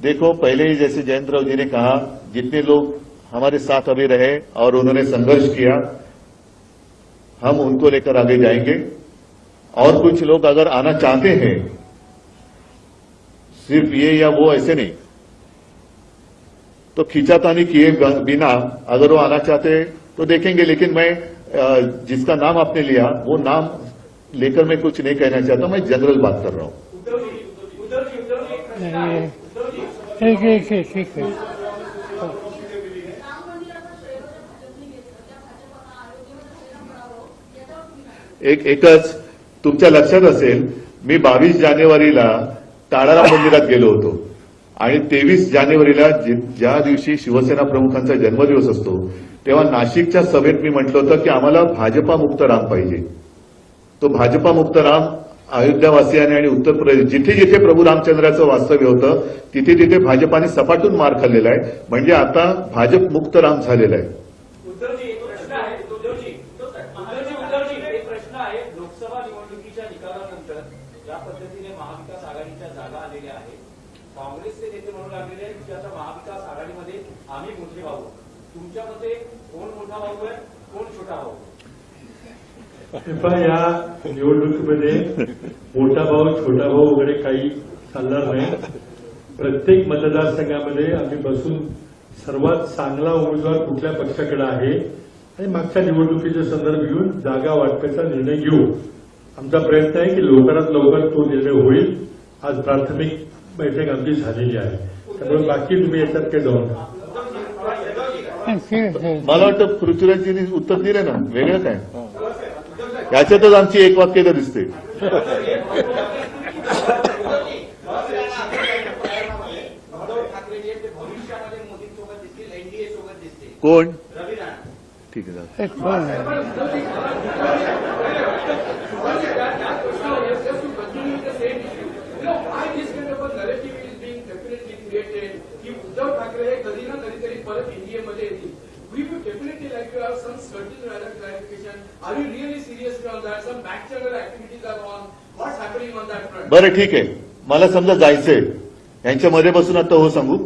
देखो, पहले ही जैसे जयंत राव जी ने कहा, जितने लोग हमारे साथ अभी रहे और उन्होंने संघर्ष किया, हम उनको लेकर आगे जाएंगे। और कुछ लोग अगर आना चाहते हैं, सिर्फ ये या वो ऐसे नहीं, तो खींचातानी किए बिना अगर वो आना चाहते तो देखेंगे। लेकिन मैं जिसका नाम आपने लिया वो नाम लेकर मैं कुछ नहीं कहना चाहता, मैं जनरल बात कर रहा हूं। ठीक है। एकच तुमच्या लक्षात असेल, मी 22 जानेवारीला ताळाराम मंदिरात गेलो होतो आणि 23 जानेवारीला ज्या दिवशी शिवसेना प्रमुखांचा जन्मदिवस असतो तेव्हा नाशिकच्या सभेत मी म्हटलं होतं की आम्हाला भाजपा मुक्त राम पाहिजे। तो भाजपा मुक्त राम अयोध्यावासियांनी आणि उत्तर प्रदेश जिथे जिथे प्रभू रामचंद्राचं वास्तव्य होतं तिथे तिथे भाजपाने सपाटून मार खाल्लेला आहे। म्हणजे आता भाजप मुक्त राम झालेला आहे। लोकसभा निवडणुकीच्या निकालानंतर ज्या पद्धतीने महाविकास आघाडीच्या जागा आलेल्या आहेत, काँग्रेसचे नेते म्हणू लागलेले आहेत की आता महाविकास आघाडीमध्ये आम्ही मोठे भाऊ, तुमच्या मते कोण मोठा भाऊ आहे, कोण छोटा भाऊ? या निवडणुकीमध्ये मोठा भाऊ छोटा भाऊ वगैरे काही चालणार नाही। प्रत्येक मतदारसंघामध्ये आम्ही बसून सर्वात चांगला उमेदवार कुठल्या पक्षाकडे आहे आणि मागच्या निवडणुकीचे संदर्भ घेऊन जागा वाटपाचा निर्णय घेऊ। आमचा प्रयत्न आहे की लवकरात लवकर तो निर्णय होईल। आज प्राथमिक बैठक आमची झालेली आहे, त्यामुळे बाकी तुम्ही याच्यात काही जाऊ नका। मला वाटतं पृथ्वीराजजींनी उत्तर दिले ना, वेगळं काय याच्यातच आमची एक वाक्यता दिसते। कोण? ठीक आहे, उद्धव ठाकरे हे कधी ना कधीतरी परत इंडियामध्ये येतील. We would definitely like to have some certain clarification. Are you really serious on that? Some back channel activities are on. What's happening on that front? बरं ठीक आहे, मला समजा जायचंय, यांच्यामध्ये बसून आता हो सांगू